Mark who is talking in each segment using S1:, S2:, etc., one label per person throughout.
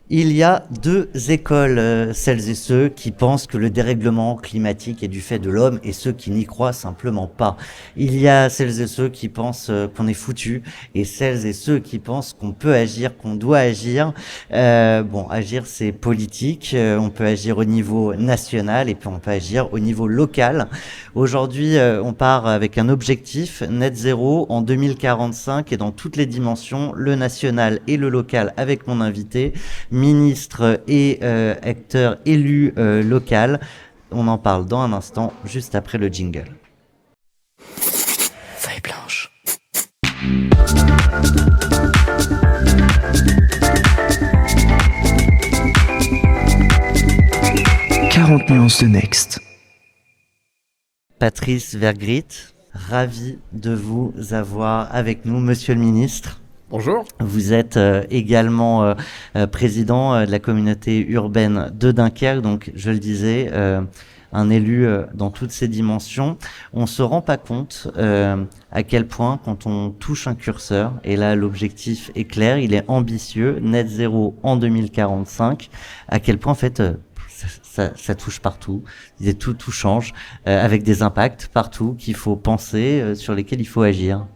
S1: Il y a deux écoles, celles et ceux qui pensent que le dérèglement climatique est du fait de l'homme et ceux qui n'y croient simplement pas. Il y a celles et ceux qui pensent qu'on est foutu et celles et ceux qui pensent qu'on peut agir, qu'on doit agir. Agir c'est politique, on peut agir au niveau national et puis on peut agir au niveau local. Aujourd'hui, on part avec un objectif net zéro en 2045 et dans toutes les dimensions, le national et le local avec mon invité, ministre et acteur élu local. On en parle dans un instant, juste après le jingle. Feuille blanche. «
S2: 40 nuances de Next ».
S1: Patrice Vergrit, ravi de vous avoir avec nous, monsieur le ministre.
S3: Bonjour.
S1: Vous êtes également président de la communauté urbaine de Dunkerque, donc je le disais, un élu dans toutes ses dimensions. On se rend pas compte à quel point quand on touche un curseur, et là l'objectif est clair, il est ambitieux, net zéro en 2045, à quel point en fait ça touche partout, tout change, avec des impacts partout qu'il faut penser, sur lesquels il faut agir.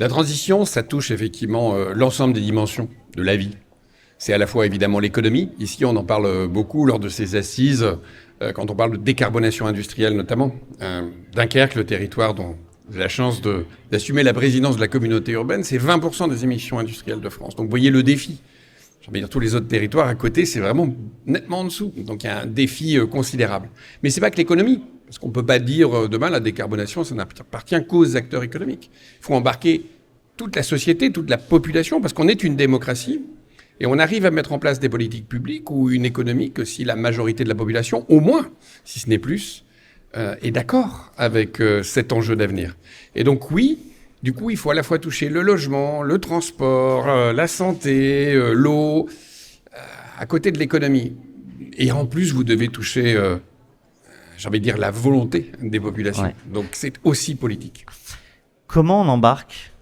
S3: La transition, ça touche effectivement l'ensemble des dimensions de la vie. C'est à la fois évidemment l'économie. Ici, on en parle beaucoup lors de ces assises, quand on parle de décarbonation industrielle notamment. Dunkerque, le territoire dont j'ai la chance d'assumer la présidence de la communauté urbaine, c'est 20% des émissions industrielles de France. Donc vous voyez le défi. J'ai envie de dire, tous les autres territoires à côté, c'est vraiment nettement en dessous. Donc il y a un défi considérable. Mais c'est pas que l'économie. Parce qu'on ne peut pas dire demain la décarbonation, ça n'appartient qu'aux acteurs économiques. Il faut embarquer toute la société, toute la population, parce qu'on est une démocratie et on arrive à mettre en place des politiques publiques ou une économie que si la majorité de la population, au moins, si ce n'est plus, est d'accord avec cet enjeu d'avenir. Et donc oui, du coup, il faut à la fois toucher le logement, le transport, la santé, l'eau, à côté de l'économie. Et en plus, vous devez toucher... j'ai envie de dire la volonté des populations. Ouais. Donc c'est aussi politique.
S1: Comment on embarque ?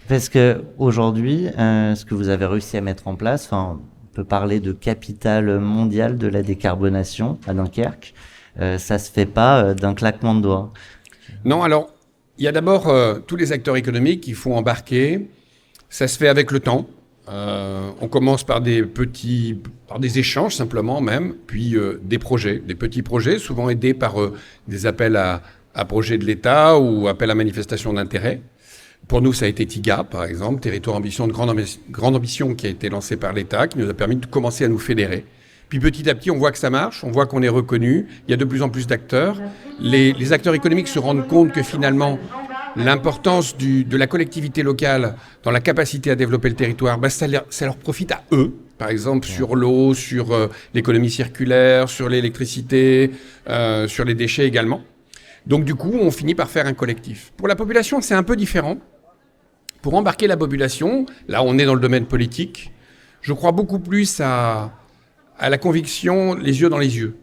S1: Parce que aujourd'hui, ce que vous avez réussi à mettre en place, on peut parler de capitale mondiale de la décarbonation à Dunkerque. Ça se fait pas d'un claquement de doigts.
S3: Non, alors il y a d'abord tous les acteurs économiques qu'il faut embarquer. Ça se fait avec le temps. On commence par des échanges simplement même, puis des petits projets, souvent aidés par des appels à projets de l'État ou appels à manifestation d'intérêt. Pour nous, ça a été TIGA, par exemple, Territoire Ambition de grande ambition, qui a été lancé par l'État, qui nous a permis de commencer à nous fédérer. Puis petit à petit, on voit que ça marche, on voit qu'on est reconnu, il y a de plus en plus d'acteurs. Les acteurs économiques se rendent compte que finalement, l'importance de la collectivité locale dans la capacité à développer le territoire, ça leur profite à eux, par exemple sur l'eau, sur l'économie circulaire, sur l'électricité, sur les déchets également. Donc du coup, on finit par faire un collectif. Pour la population, c'est un peu différent. Pour embarquer la population, là on est dans le domaine politique, je crois beaucoup plus à la conviction, les yeux dans les yeux.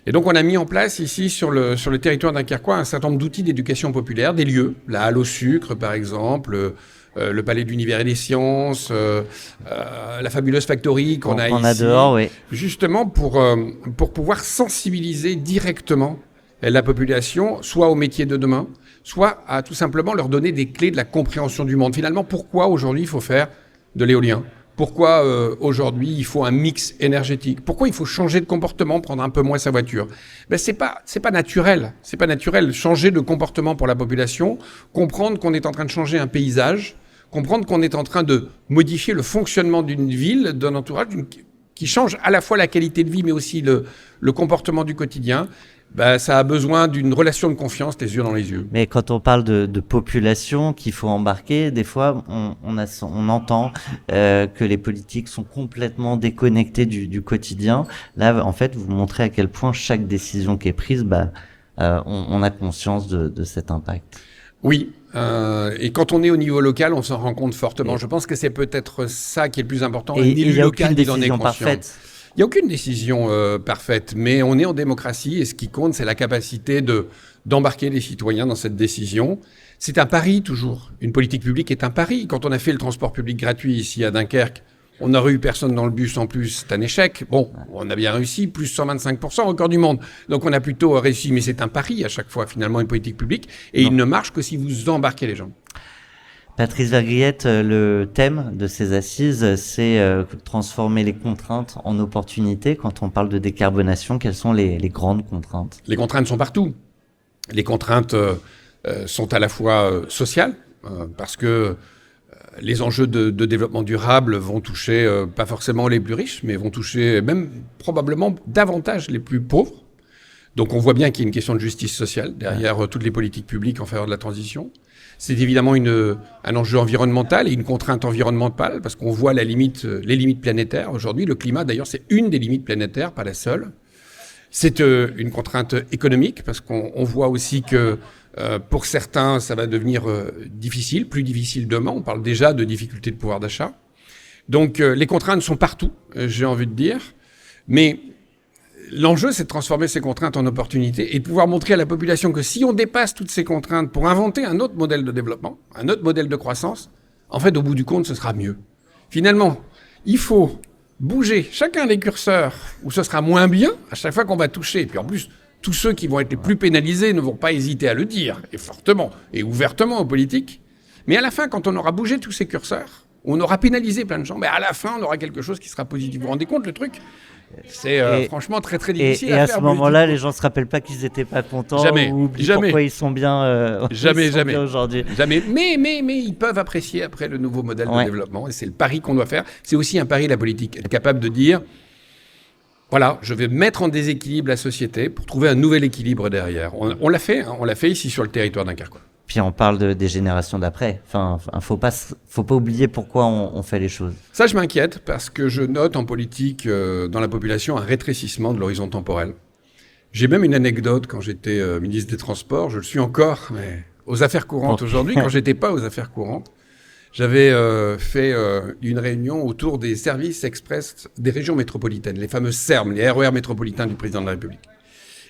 S3: Et donc, on a mis en place ici, sur le territoire dunkerquois, un certain nombre d'outils d'éducation populaire, des lieux. La Halle au Sucre, par exemple, le Palais de l'Univers et des Sciences, la fabuleuse Factory qu'on a ici.
S1: On a dehors, oui.
S3: Justement, pour pouvoir sensibiliser directement la population, soit au métier de demain, soit à tout simplement leur donner des clés de la compréhension du monde. Finalement, pourquoi aujourd'hui il faut faire de l'éolien ? Pourquoi aujourd'hui il faut un mix énergétique ? Pourquoi il faut changer de comportement, prendre un peu moins sa voiture ? C'est pas naturel. C'est pas naturel. Changer de comportement pour la population, comprendre qu'on est en train de changer un paysage, comprendre qu'on est en train de modifier le fonctionnement d'une ville, d'un entourage, qui change à la fois la qualité de vie, mais aussi le comportement du quotidien. Ça a besoin d'une relation de confiance, les yeux dans les yeux.
S1: Mais quand on parle de population qu'il faut embarquer, des fois, on entend que les politiques sont complètement déconnectées du quotidien. Là, en fait, vous montrez à quel point chaque décision qui est prise, on a conscience de cet impact.
S3: Oui, et quand on est au niveau local, on s'en rend compte fortement. Je pense que c'est peut-être ça qui est le plus important.
S1: Et il n'y a aucune décision parfaite.
S3: Il n'y a aucune décision parfaite, mais on est en démocratie et ce qui compte, c'est la capacité d'embarquer les citoyens dans cette décision. C'est un pari toujours. Une politique publique est un pari. Quand on a fait le transport public gratuit ici à Dunkerque, On aurait eu personne dans le bus en plus, c'est un échec. Bon, on a bien réussi, plus 125%, record du monde. Donc on a plutôt réussi, mais c'est un pari à chaque fois, finalement, une politique publique. Et il ne marche que si vous embarquez les gens.
S1: Patrice Vergriette, le thème de ces assises, c'est transformer les contraintes en opportunités. Quand on parle de décarbonation, quelles sont les grandes contraintes?
S3: Les contraintes sont partout. Les contraintes sont à la fois sociales, parce que les enjeux de développement durable vont toucher pas forcément les plus riches, mais vont toucher même probablement davantage les plus pauvres. Donc on voit bien qu'il y a une question de justice sociale derrière toutes les politiques publiques en faveur de la transition. C'est évidemment un enjeu environnemental et une contrainte environnementale, parce qu'on voit les limites planétaires. Aujourd'hui, le climat, d'ailleurs, c'est une des limites planétaires, pas la seule. C'est une contrainte économique, parce qu'on voit aussi que pour certains, ça va devenir difficile, plus difficile demain. On parle déjà de difficultés de pouvoir d'achat. Donc les contraintes sont partout, j'ai envie de dire. Mais l'enjeu, c'est de transformer ces contraintes en opportunités et de pouvoir montrer à la population que si on dépasse toutes ces contraintes pour inventer un autre modèle de développement, un autre modèle de croissance, en fait, au bout du compte, ce sera mieux. Finalement, il faut bouger chacun des curseurs où ce sera moins bien à chaque fois qu'on va toucher. Et puis en plus, tous ceux qui vont être les plus pénalisés ne vont pas hésiter à le dire, et fortement et ouvertement aux politiques. Mais à la fin, quand on aura bougé tous ces curseurs, on aura pénalisé plein de gens, mais à la fin, on aura quelque chose qui sera positif. Vous vous rendez compte, le truc ? C'est franchement très très difficile à faire.
S1: Et à ce moment-là, les gens ne se rappellent pas qu'ils n'étaient pas contents ou oublient pourquoi ils sont bien,
S3: jamais
S1: aujourd'hui.
S3: Jamais. Mais ils peuvent apprécier après le nouveau modèle de développement. Et c'est le pari qu'on doit faire. C'est aussi un pari de la politique. Être capable de dire, voilà, je vais mettre en déséquilibre la société pour trouver un nouvel équilibre derrière. On l'a fait, on l'a fait ici sur le territoire d'Unkerque.
S1: Puis on parle des générations d'après. Enfin, faut pas oublier pourquoi on fait les choses.
S3: Ça, je m'inquiète parce que je note en politique, dans la population, un rétrécissement de l'horizon temporel. J'ai même une anecdote quand j'étais ministre des Transports. Je le suis encore, mais aux affaires courantes aujourd'hui. Quand j'étais pas aux affaires courantes, j'avais fait une réunion autour des services express des régions métropolitaines, les fameux SERM, les RER métropolitains du président de la République.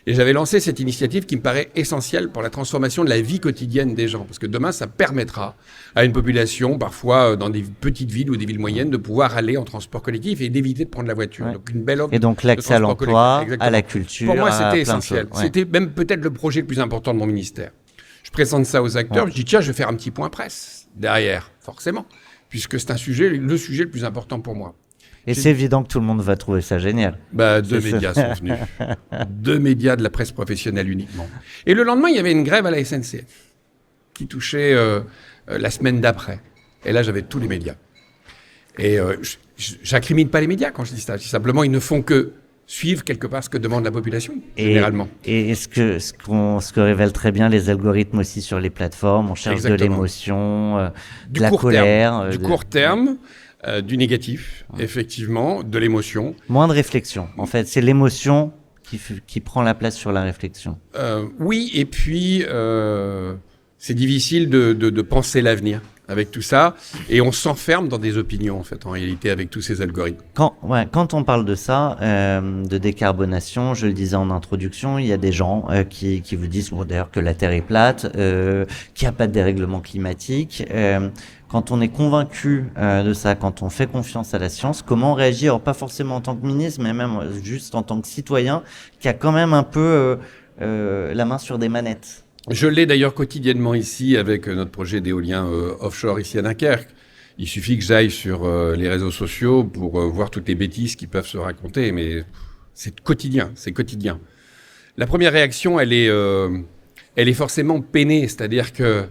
S3: Et j'avais lancé cette initiative qui me paraît essentielle pour la transformation de la vie quotidienne des gens. Parce que demain, ça permettra à une population, parfois dans des petites villes ou des villes moyennes, de pouvoir aller en transport collectif et d'éviter de prendre la voiture.
S1: Ouais.
S3: Donc une belle offre.
S1: Et donc l'accès à l'emploi, à la culture.
S3: Pour moi, c'était essentiel. C'était même peut-être le projet le plus important de mon ministère. Je présente ça aux acteurs, je dis tiens, je vais faire un petit point presse derrière, forcément, puisque c'est le sujet le plus important pour moi.
S1: Et c'est évident que tout le monde va trouver ça génial.
S3: Deux médias sont venus. 2 médias de la presse professionnelle uniquement. Et le lendemain, il y avait une grève à la SNCF qui touchait la semaine d'après. Et là, j'avais tous les médias. Et j'incrimine pas les médias quand je dis ça. Je dis simplement, ils ne font que suivre quelque part ce que demande la population, généralement.
S1: Et ce que révèlent très bien les algorithmes aussi sur les plateformes, on cherche de l'émotion, de la colère.
S3: Du court terme. Du négatif, effectivement, de l'émotion.
S1: Moins de réflexion. En fait, c'est l'émotion qui prend la place sur la réflexion.
S3: Oui, et puis c'est difficile de penser l'avenir avec tout ça, et on s'enferme dans des opinions, en fait, en réalité, avec tous ces algorithmes.
S1: Quand on parle de ça, de décarbonation, je le disais en introduction, il y a des gens qui vous disent, bon, d'ailleurs, que la Terre est plate, qu'il n'y a pas de dérèglement climatique. Quand on est convaincu de ça, quand on fait confiance à la science, comment réagir, alors pas forcément en tant que ministre, mais même juste en tant que citoyen, qui a quand même un peu la main sur des manettes?
S3: Je l'ai d'ailleurs quotidiennement ici avec notre projet d'éolien offshore ici à Dunkerque. Il suffit que j'aille sur les réseaux sociaux pour voir toutes les bêtises qui peuvent se raconter, mais c'est quotidien, c'est quotidien. La première réaction, elle est forcément peinée, c'est-à-dire que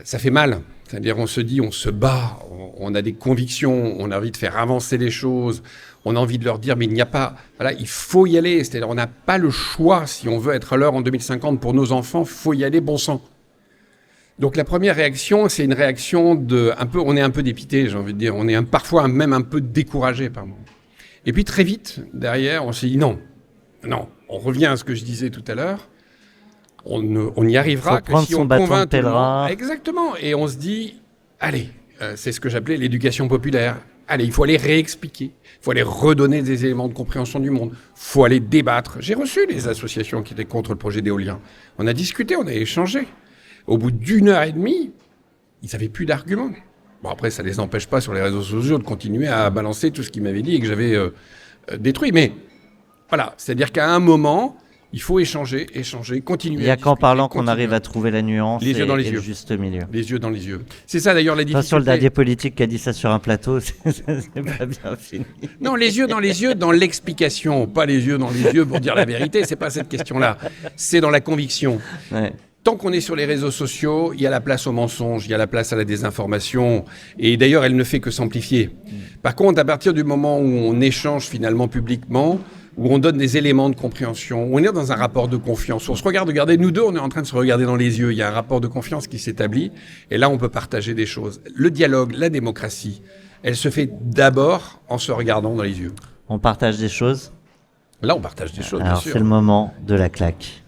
S3: ça fait mal. C'est-à-dire on se dit, on se bat, on a des convictions, on a envie de faire avancer les choses, on a envie de leur dire, mais il n'y a pas... Voilà, il faut y aller. C'est-à-dire on n'a pas le choix, si on veut être à l'heure en 2050 pour nos enfants, il faut y aller bon sang. Donc la première réaction, c'est une réaction on est un peu dépité, j'ai envie de dire. On est parfois même un peu découragé par moment. Et puis très vite, derrière, on s'est dit non, on revient à ce que je disais tout à l'heure. On y arrivera que si on convainc tout le monde. Exactement. Et on se dit, allez, c'est ce que j'appelais l'éducation populaire. Allez, il faut aller réexpliquer. Il faut aller redonner des éléments de compréhension du monde. Il faut aller débattre. J'ai reçu les associations qui étaient contre le projet d'éolien. On a discuté, on a échangé. Au bout d'1 heure et demie, ils n'avaient plus d'arguments. Bon, après, ça les empêche pas sur les réseaux sociaux de continuer à balancer tout ce qu'ils m'avaient dit et que j'avais détruit. Mais voilà, c'est-à-dire qu'à un moment, il faut échanger, continuer.
S1: Il n'y a qu'en parlant qu'on arrive à trouver la nuance
S3: les yeux dans les
S1: et
S3: yeux.
S1: Le juste milieu.
S3: Les yeux dans les yeux. C'est ça d'ailleurs la difficulté.
S1: Pas sur le dernier politique qui a dit ça sur un plateau, c'est pas bien fini.
S3: Non, les yeux, dans l'explication, pas les yeux dans les yeux pour dire la vérité, c'est pas cette question-là. C'est dans la conviction.
S1: Ouais.
S3: Tant qu'on est sur les réseaux sociaux, il y a la place au mensonge, il y a la place à la désinformation. Et d'ailleurs, elle ne fait que s'amplifier. Par contre, à partir du moment où on échange finalement publiquement, où on donne des éléments de compréhension, où on est dans un rapport de confiance, où on se regarde, regardez, nous deux, on est en train de se regarder dans les yeux, il y a un rapport de confiance qui s'établit, et là, on peut partager des choses. Le dialogue, la démocratie, elle se fait d'abord en se regardant dans les yeux.
S1: On partage des choses.
S3: Là, on partage des choses,
S1: Alors,
S3: bien sûr.
S1: c'est le moment de la claque.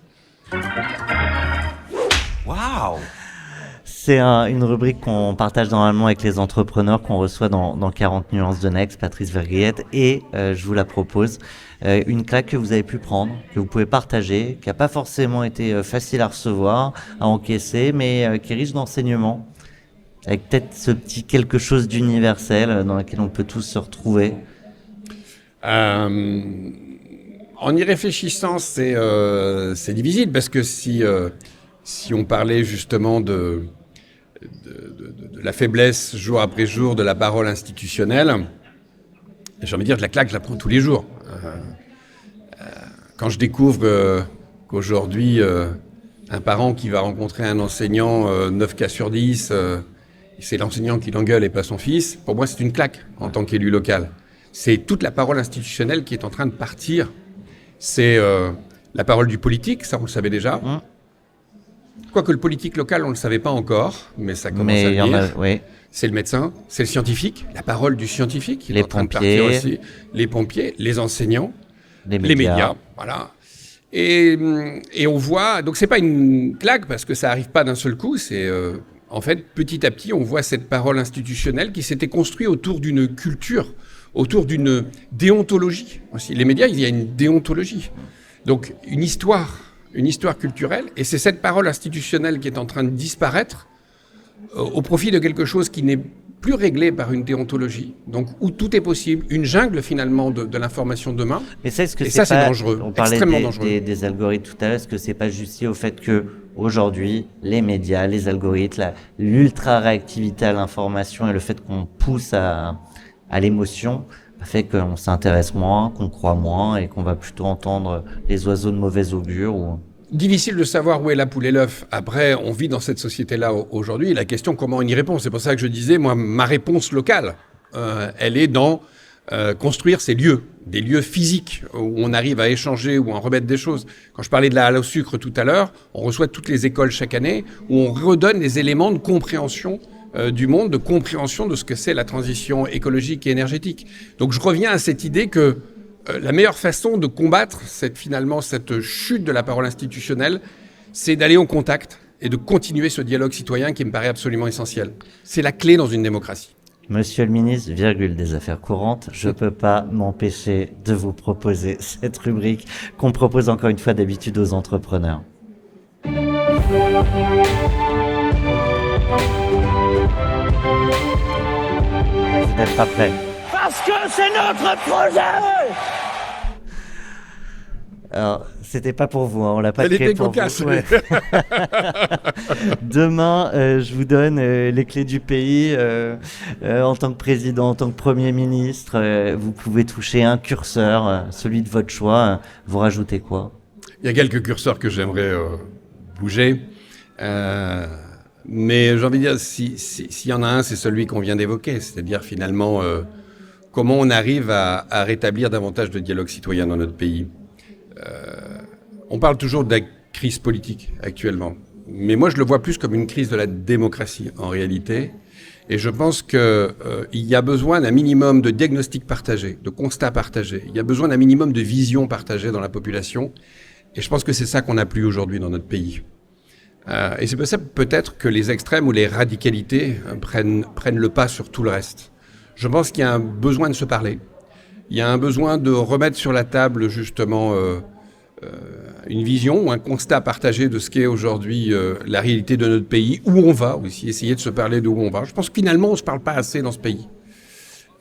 S3: Waouh!
S1: C'est une rubrique qu'on partage normalement avec les entrepreneurs qu'on reçoit dans 40 nuances de Next, Patrice Vergriete, et je vous la propose. Une claque que vous avez pu prendre, que vous pouvez partager, qui n'a pas forcément été facile à recevoir, à encaisser, mais qui est riche d'enseignements, avec peut-être ce petit quelque chose d'universel dans lequel on peut tous se retrouver.
S3: En y réfléchissant, c'est difficile, parce que si on parlait justement de la faiblesse jour après jour de la parole institutionnelle, j'ai envie de dire que la claque, je la prends tous les jours. Quand je découvre qu'aujourd'hui, un parent qui va rencontrer un enseignant 9 cas sur 10, c'est l'enseignant qui l'engueule et pas son fils, pour moi c'est une claque en tant qu'élu local. C'est toute la parole institutionnelle qui est en train de partir. C'est la parole du politique, ça on le savait déjà. Quoique le politique local, on ne le savait pas encore, mais ça commence à venir.
S1: Oui.
S3: C'est le médecin, c'est le scientifique, la parole du scientifique.
S1: Les pompiers.
S3: Aussi. Les pompiers, les enseignants,
S1: Les
S3: médias. Voilà. Et on voit, donc c'est pas une claque parce que ça arrive pas d'un seul coup, c'est en fait petit à petit on voit cette parole institutionnelle qui s'était construite autour d'une culture, autour d'une déontologie aussi. Les médias, il y a une déontologie. Donc une histoire culturelle, et c'est cette parole institutionnelle qui est en train de disparaître au profit de quelque chose qui n'est plus réglé par une déontologie, donc où tout est possible, une jungle finalement de l'information demain.
S1: Mais c'est
S3: dangereux,
S1: on parlait
S3: extrêmement dangereux.
S1: Des algorithmes tout à l'heure, est-ce que c'est pas justifié au fait que aujourd'hui les médias, les algorithmes, l'ultra réactivité à l'information et le fait qu'on pousse à l'émotion fait qu'on s'intéresse moins, qu'on croit moins et qu'on va plutôt entendre les oiseaux de mauvais augure.
S3: Difficile de savoir où est la poule et l'œuf. Après, on vit dans cette société-là aujourd'hui. La question, comment on y répond? C'est pour ça que je disais, moi, ma réponse locale, elle est dans construire ces lieux, des lieux physiques où on arrive à échanger, où on remettre des choses. Quand je parlais de la halle au sucre tout à l'heure, on reçoit toutes les écoles chaque année où on redonne des éléments de compréhension du monde, de compréhension de ce que c'est la transition écologique et énergétique. Donc je reviens à cette idée que la meilleure façon de combattre cette chute de la parole institutionnelle, c'est d'aller au contact et de continuer ce dialogue citoyen qui me paraît absolument essentiel. C'est la clé dans une démocratie.
S1: Monsieur le ministre, virgule des affaires courantes, je peux pas m'empêcher de vous proposer cette rubrique qu'on propose encore une fois d'habitude aux entrepreneurs. Vous n'êtes pas prêts?
S2: Parce que c'est notre projet!
S1: Alors, c'était pas pour vous, hein, on l'a pas
S3: créé
S1: créé pour
S3: cocasse.
S1: vous. Ouais. Demain, je vous donne les clés du pays. En tant que président, en tant que Premier ministre, vous pouvez toucher un curseur, celui de votre choix. Vous rajoutez quoi?
S3: Il y a quelques curseurs que j'aimerais bouger. Mais j'ai envie de dire, s'il y en a un, c'est celui qu'on vient d'évoquer. C'est-à-dire finalement, comment on arrive à rétablir davantage de dialogue citoyen dans notre pays. On parle toujours de la crise politique actuellement. Mais moi, je le vois plus comme une crise de la démocratie, en réalité. Et je pense qu'il y a besoin d'un minimum de diagnostics partagés, de constats partagés. Il y a besoin d'un minimum de visions partagées dans la population. Et je pense que c'est ça qu'on n'a plus aujourd'hui dans notre pays. Et c'est pour ça peut-être que les extrêmes ou les radicalités prennent le pas sur tout le reste. Je pense qu'il y a un besoin de se parler. Il y a un besoin de remettre sur la table justement une vision ou un constat partagé de ce qu'est aujourd'hui la réalité de notre pays, où on va aussi, essayer de se parler d'où on va. Je pense que finalement, on ne se parle pas assez dans ce pays.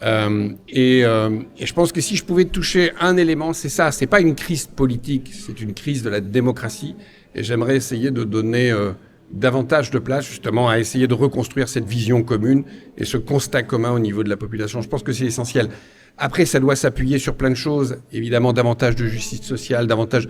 S3: Et je pense que si je pouvais toucher un élément, c'est ça. C'est pas une crise politique, c'est une crise de la démocratie. Et j'aimerais essayer de donner davantage de place justement à essayer de reconstruire cette vision commune et ce constat commun au niveau de la population. Je pense que c'est essentiel. Après, ça doit s'appuyer sur plein de choses. Évidemment, davantage de justice sociale, davantage...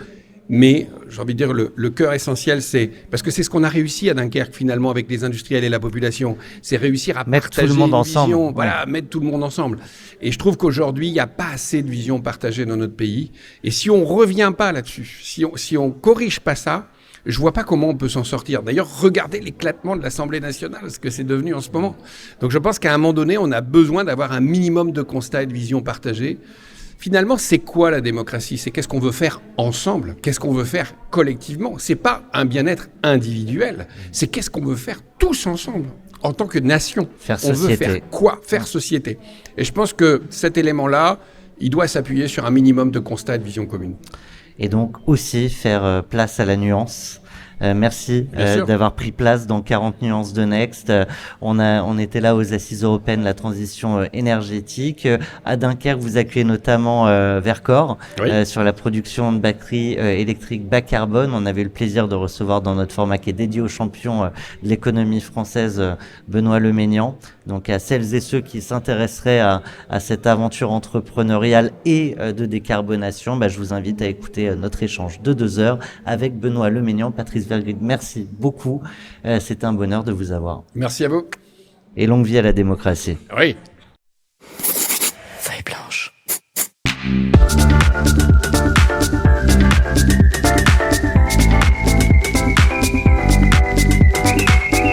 S3: Mais j'ai envie de dire le cœur essentiel, c'est parce que c'est ce qu'on a réussi à Dunkerque finalement avec les industriels et la population, c'est réussir à
S1: mettre
S3: partager
S1: tout le monde
S3: une
S1: ensemble.
S3: vision, voilà, mettre tout le monde ensemble. Et je trouve qu'aujourd'hui il n'y a pas assez de vision partagée dans notre pays. Et si on revient pas là-dessus, si on corrige pas ça, je vois pas comment on peut s'en sortir. D'ailleurs, regardez l'éclatement de l'Assemblée nationale, ce que c'est devenu en ce moment. Donc je pense qu'à un moment donné, on a besoin d'avoir un minimum de constats et de vision partagée. Finalement, c'est quoi la démocratie? C'est qu'est-ce qu'on veut faire ensemble? Qu'est-ce qu'on veut faire collectivement? C'est pas un bien-être individuel. C'est qu'est-ce qu'on veut faire tous ensemble en tant que nation.
S1: Faire
S3: on
S1: société.
S3: veut faire quoi? Faire société. Et je pense que cet élément-là, il doit s'appuyer sur un minimum de constats et de vision commune.
S1: Et donc aussi faire place à la nuance. Merci d'avoir pris place dans 40 nuances de Next. On était là aux Assises européennes de la transition énergétique. À Dunkerque, vous accueillez notamment Vercor sur la production de batteries électriques bas carbone. On avait le plaisir de recevoir dans notre format qui est dédié aux champions de l'économie française, Benoît Leménian. Donc à celles et ceux qui s'intéresseraient à cette aventure entrepreneuriale et de décarbonation, je vous invite à écouter notre échange de 2 heures avec Benoît Leménian, Patrice Vergrit. Merci beaucoup. C'est un bonheur de vous avoir.
S3: Merci à vous.
S1: Et longue vie à la démocratie.
S3: Oui.
S2: Feuille blanche.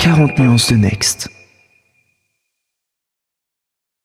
S4: 40 nuances de Next.